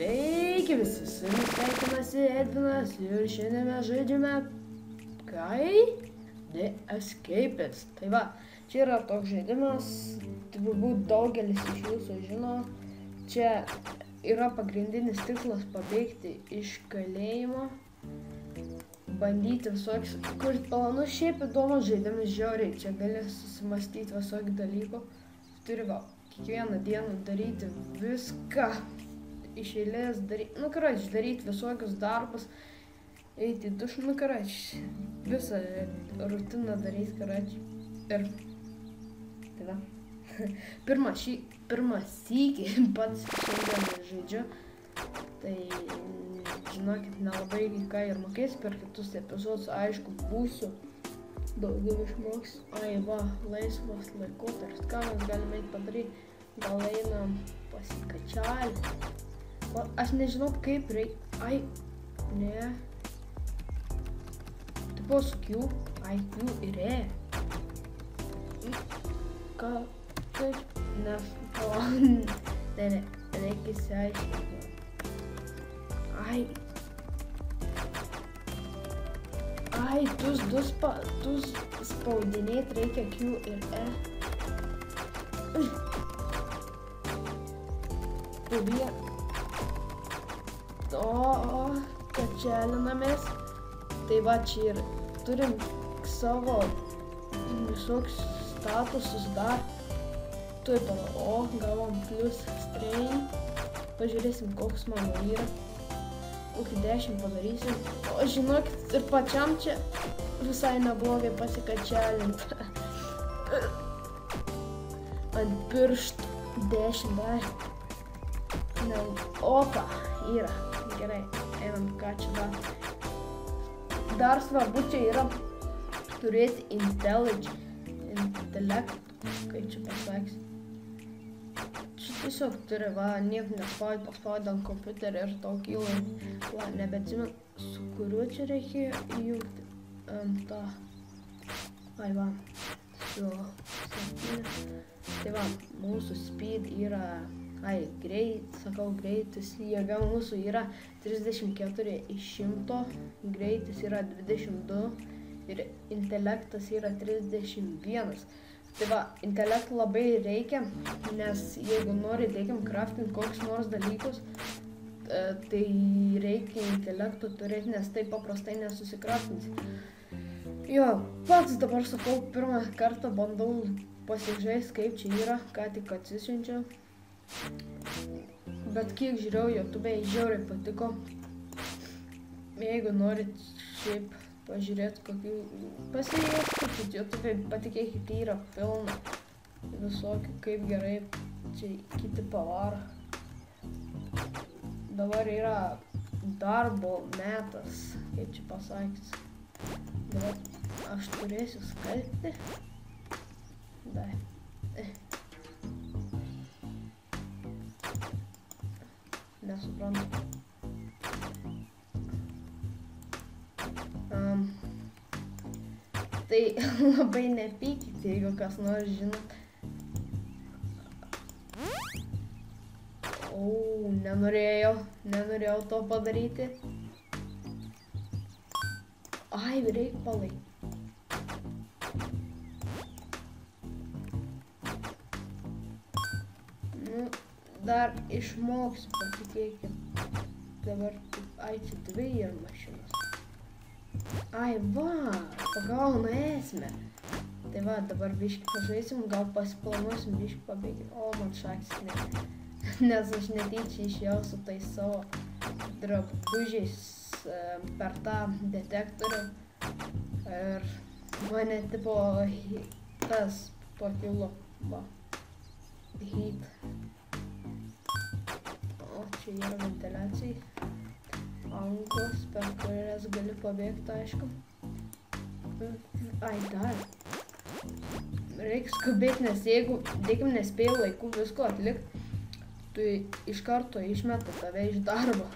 Sveiki visi, su jumis sveikinasi Edvinas ir šiandien mes žaidžiame The Escapist. Tai va, čia yra toks žaidimas, turbūt daugelis iš jūsų žino. Čia yra pagrindinis tikslas pabėgti iš kalėjimo, bandyti visokius kurti planus. Šiaip įdomus žaidimas žiauriai, čia gali susimastyti visokių dalykų. Turi va, kiekvieną dieną daryti viską. Iš eilės daryti visokius darbus, eiti į dušą, visą rutiną daryti, ir tai va. Pirmą sykį pats šiandien žaidžiu, tai žinokit, nelabai ką ir mokės, per kitus epizodus, aišku, būsiu daugiau išmoks. Ai va, laisvas laikotarpis, ką mes galime eiti padaryti, gal einam pasikačialį. Aš nežinau kaip reikia, ai, ne, tipo su Q, ai, Q ir E. Ką, taip, nes, reikia įsiaiškinti. Ai, tu spaudinėt reikia Q ir E. Pubie. Kačialinamės. Tai va, čia ir turim savo visokius statusus dar. Tuoj gavom plus strain. Pažiūrėsim, koks mano yra. Kokį 10 padarysim. O žinokit, ir pačiam čia visai neblogai pasikačialinti. Ant pirštų 10 dar. Opa, yra. Gerai, einam ką čia dar. Dar svarbu čia yra turėti intelekt, kaip čia pasakys. Čia tiesiog turi, va, nieko paspaudė ant kompiuterio ir tau kyla. Va, nebeatsimenu, su kuriuo čia reikėjo įjungti tą. Ai va, su 7. Tai va, mūsų speed yra, greitis, jėga mūsų yra 34 iš 100, greitis yra 22 ir intelektas yra 31. Tai va, intelektų labai reikia, nes jeigu nori, reikiam craftinti kokius nors dalykus, tai reikia intelektų turėti, nes taip paprastai nesusikraftinsi. Jo, pats dabar sakau, pirmą kartą bandau pasižaisti, kaip čia yra, ką tik atsisiunčiau. Bet kiek žiūrėjau, YouTube'e žiauriai patiko. Jeigu norit šiaip pažiūrėti kokių, pasiieškokit YouTube'e, patikėkit, yra pilna visokių, kaip gerai čia kiti pavaro. Dabar yra darbo metas, kaip čia pasakys. Dabar aš turėsiu skalbti. Dai. Nesuprantu. Tai labai nepykit, jeigu kas nors žinot. Nenorėjau to padaryti. Ai, reik palaikyti. Dar išmoksiu, patikėkim. Dabar, čia 2 ir mašinos. Ai, va, pagauna esmę. Tai va, dabar biškį pažaisim, gal pasiplanuosim biškį pabėgti. O, man šaksis ne. Nes aš netyčia išėjau su tais savo drabužiais per tą detektorių. Ir mane tipo tas pakilo. Va, heat. O, čia yra ventiliacija. Angos, per kurias gali pabėgti, aišku. Ai, dar. Reikia skubėti, nes jeigu, nespėjai laiku visko atlikti, tu iš karto išmeta tave iš darbo.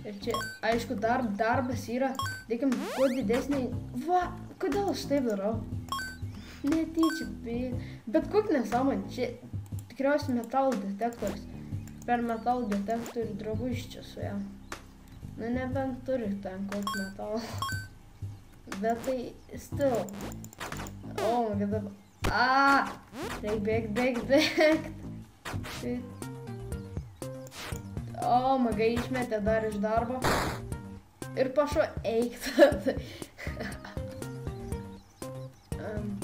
Ir čia, aišku, darbas yra, kuo didesnį. Va, kodėl aš taip darau? Netyčia, bet kokį nesąmonį, čia tikriausiai metalo detektorius. per metal detektorių drabužį čia su ją. Nu, nebent turi ten kokį metalą. Bet tai still. O, kada... Reik bėgt. O, magai išmetė dar iš darbo. Ir pašo eikt.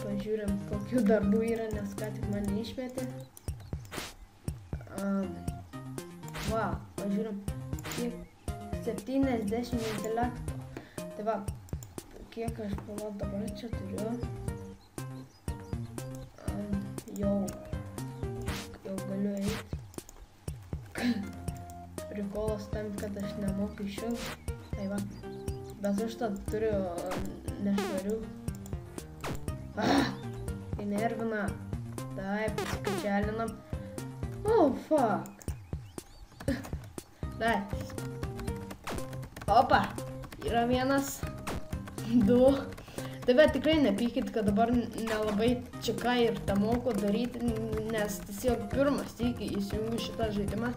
Pažiūrim, kokių darbų yra, nes ką tik mane išmetė. Va, pažiūrim, kiek 70 intelekto. Tai va, kiek aš palauk dabar čia turiu. Jau galiu eiti. Prikolas tam, kad aš nemoku išjungti. Tai va, bet aš tad turiu nešvarių. Tai nervina. Taip, paskačelinam. Oh, fuck. Taip. Opa, yra 1, 2. Tai bet tikrai nepykit, kad dabar nelabai čia ką ir tą moku daryti, nes tiesiog pirmas iki įsijungiu šitą žaidimą.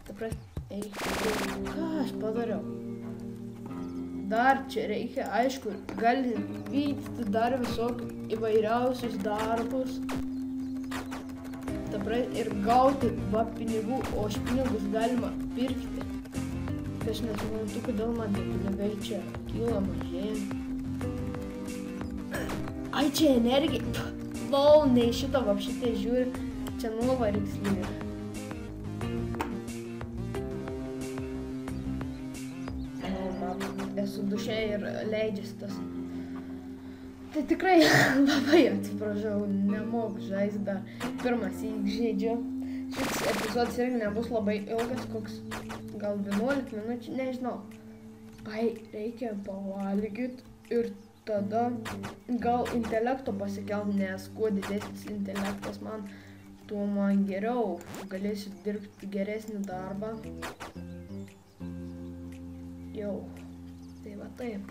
Taip, ką aš padariau? Dar čia reikia, aišku, gali vykti dar visokių įvairiausius darbus. Ir gauti va pinigų, o aš pinigus galima pirkti. Aš nesuprantu, kodėl man tie pinigai čia kyla mažėja. Ai, čia energija. Lol, nei šito vapšitai žiūri, čia nuovarys lyga. Esu duše ir leidžiasi tas. Tai tikrai labai atsiprašau, nemoku žaisti dar. Pirmas žaidžiu. Šis epizodas irgi nebus labai ilgas, koks gal 11 minučių, nežinau. Ai, reikia pavalgyti ir tada gal intelekto pasikelt, nes kuo didesnis intelektas man, tuo man geriau. Galėsiu dirbti geresnį darbą. Jau. Tai va taip,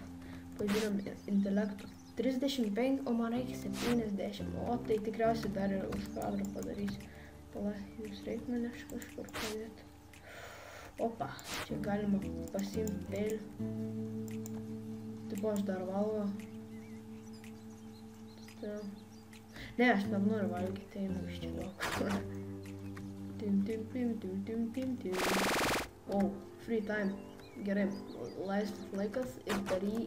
pažiūrėm intelektų 35, o man reikia 70, o tai tikriausiai dar ir už kadrą padarysiu. Pala, jūs reikia manęs kažkur padėti. Opa, čia galima pasiimti peilį. Taip aš dar valgo. Ne, aš nenoriu valgyti, einu iš čia daug. O, free time. Gerai, laisvas laikas ir dary,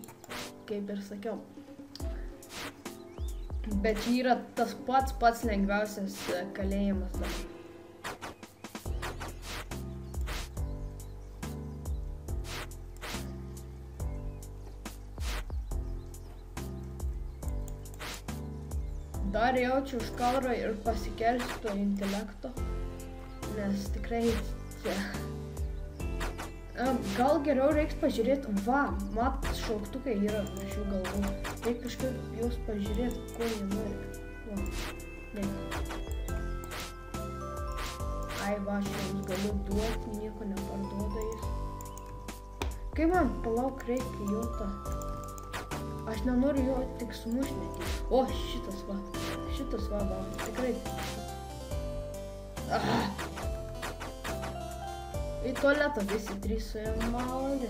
kaip ir sakiau. Bet čia yra tas pats lengviausias kalėjimas dar. Dar jaučiu už kadro ir pasikelsiu to intelekto, nes tikrai čia... Gal geriau reiks pažiūrėti, va, mat šauktukai yra virš jų galvų. Reikia kažkaip juos pažiūrėti, ko jie nori. Va, ne. Ai, va, aš jums galiu duoti, nieko neparduoda jis. Kaip man, palauk, reikia jo tą. Aš nenoriu jo tik sumušti. O, šitas va, tikrai. Į tualetą visi 3 suėjom malonė.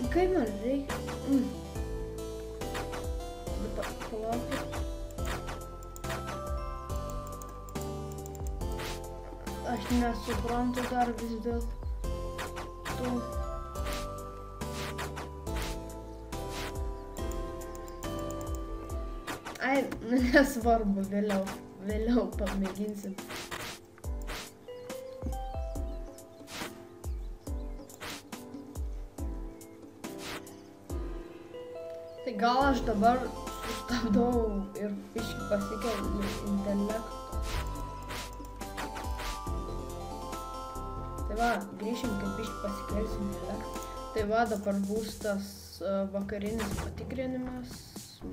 Kaip man reikia? Palaukit. Aš nesuprantu dar vis dėl to. Ai, nesvarbu, vėliau pamėginsim. Tai gal aš dabar sustabdau ir biškį pasikeliu intelekto. Tai va, grįšim, kad biškį pasikelsiu intelektą. Tai va, dabar bus tas vakarinis patikrinimas.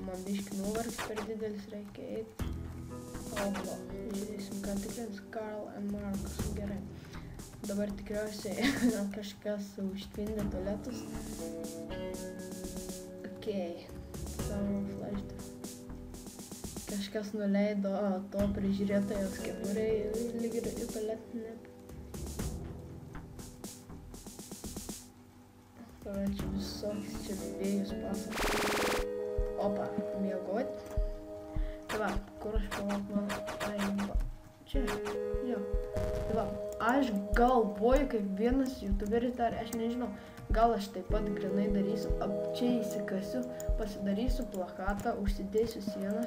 Man biškį nuovargis per didelis reikia eiti. O, va, žiūrėsim, ką tikrins Karl and Markus. Gerai. Dabar tikriausiai kažkas užtvindė tualetus. Okei, savo flashdą. Kažkas nuleido to prižiūrėtojos kepurę lyg ir į tualetinę. Čia visokius čia vėjus pasakot. Opa, miegot. Tai va, kur aš palauk man? Čia, jo. Tai va, aš galvoju, kaip vienas youtuberis dar, aš nežinau, gal aš taip pat grinai darysiu, čia įsikasiu, pasidarysiu plakatą, užsidėsiu sieną.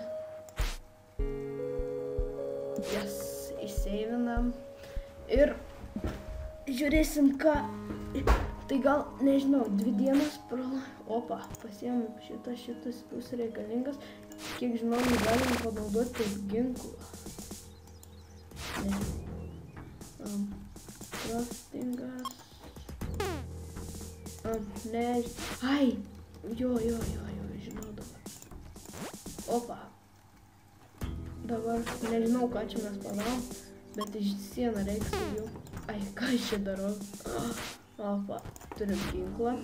Jas įseivinam ir žiūrėsim ką. Tai gal, nežinau, 2 dienas Opa, pasiėmėm šitas bus reikalingas. Kiek žinau, galim panaudoti kaip ginklą. Craftingas. Ai! Jo, žinau dabar. Opa. Dabar nežinau, ką čia mes padarom, bet iš sieną reiks jau. Ai, ką aš čia darau? Opa, turim ginklą.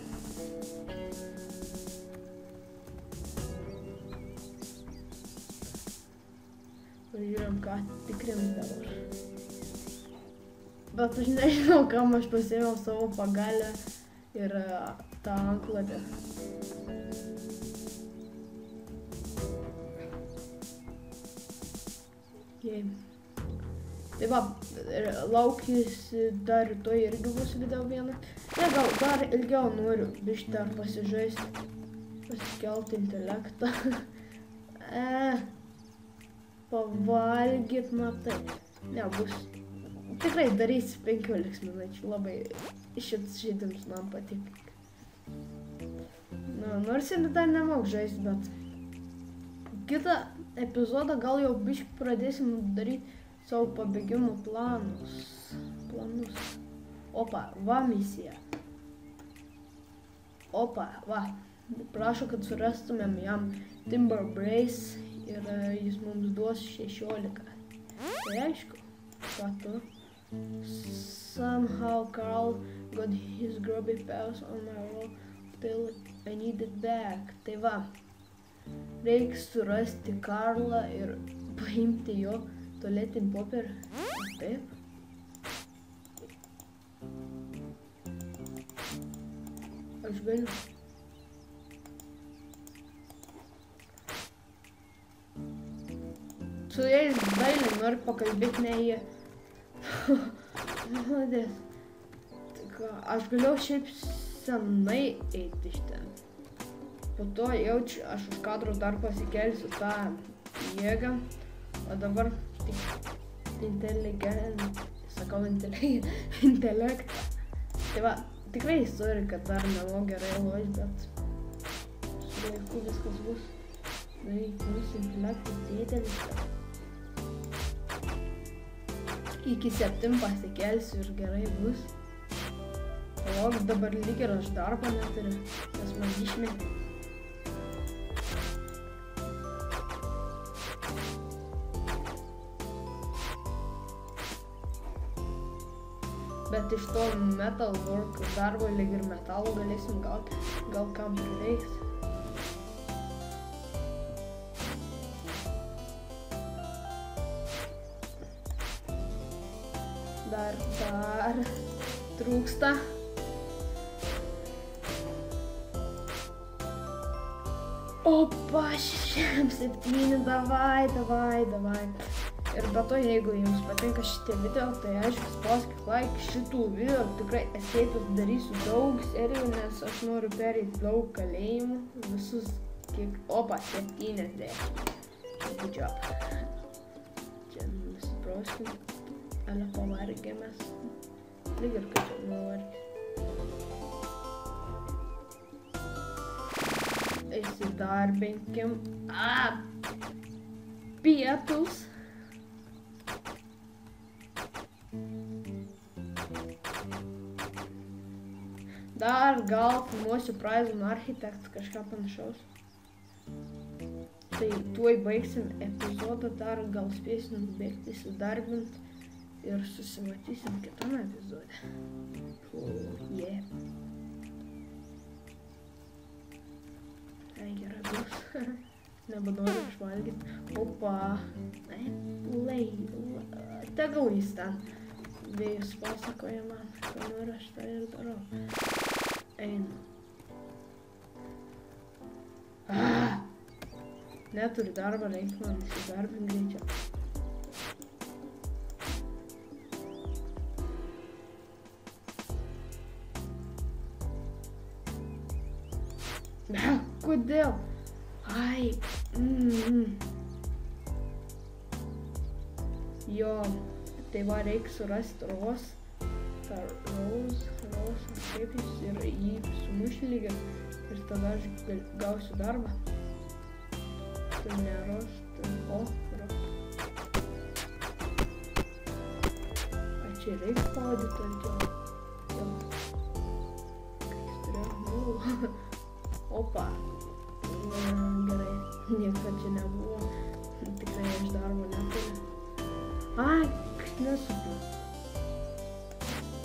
Pažiūrėjom, ką tikrim dabar. Bet aš nežinau, kam aš pasiėmiau savo pagalę ir tą antklodę. Tai va, laukis dar rytoj irgi bus video vieną. Ne, gal dar ilgiau noriu biškį pasižaisti, pasikelti intelektą. Pavalgyt, matai. Ne, bus. Tikrai darysiu 15 minučių, labai šitas žaidimas man patinka. Nors ir dar nemoku žaisti, bet kitą epizodą gal jau biškį pradėsim daryti savo pabėgimo planus. Opa, va misija. Opa, va. Prašo, kad surastumėm jam Timber Brace ir jis mums duos 16. Tai aišku, ką tu? Somehow Carl got his grubby paws on my roll till I need it back. Tai va, reiks surasti Karlą ir paimti jo tualetinį popierį. Taip. Aš galiu. Su jais dailiai noriu pakalbėti, ne jie. Malodės. Aš galėjau šiaip senai eiti iš ten. Po to jaučiu, aš už kadro dar pasikelsiu tą jėgą. O dabar intelektą. Tai va, tikrai sorry, kad dar nemoku gerai lošti, bet su laiku viskas bus. Mūsų intelektas didelis. Iki 7 pasikelsiu ir gerai bus. O dabar lyg ir aš darbo neturiu, nes man išmetė. Bet iš to metalwork darbo lyg ir metalo galėsim gauti, gal kam prireiks. Dar trūksta. Opa, 7, davai. Ir be to, jeigu jums patinka šitie video, tai aišku, spauskit like šitų video. Tikrai eskeipus darysiu daug serijų, nes aš noriu pereiti daug kalėjimų. Visus kiek... Opa, 70. Good job. Čia nusiprauskim. Ale pavargėmės. Lyg ir kad nuvargė. Įsidarbinkim. Pietus. Dar gal filmuosiu Prison Architect, kažką panašaus. Tai tuoj baigsim epizodą, dar gal spėsim bėgti įsidarbinti ir susimatysim kitame epizode. Yeah. Ai, gerai bus. Nebenoriu išvalgyti. Opa. Tegul jis ten. Vėjus pasakoja man, ką noriu aš tą ir darau. Einu. Neturi darbo, reikia man įsidarbinti greičiau. Kodėl? Ai. Jo, tai va reikia surasti Rose, kaip jis ir jį sumušti lygiai ir tada aš gausiu darbą. Tai ne Rose, tai Rose. A čia reikia spaudyti ant jo. Kai jis turėjo, Opa. Gerai, nieko čia nebuvo. Tikrai aš darbo neturiu. Ai, nesuprantu.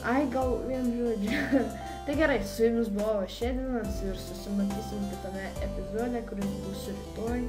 Ai, gal vien žodžiu. Tai gerai, su jumis buvo šiandienas ir susimatysim kitame epizode, kuris bus rytoj.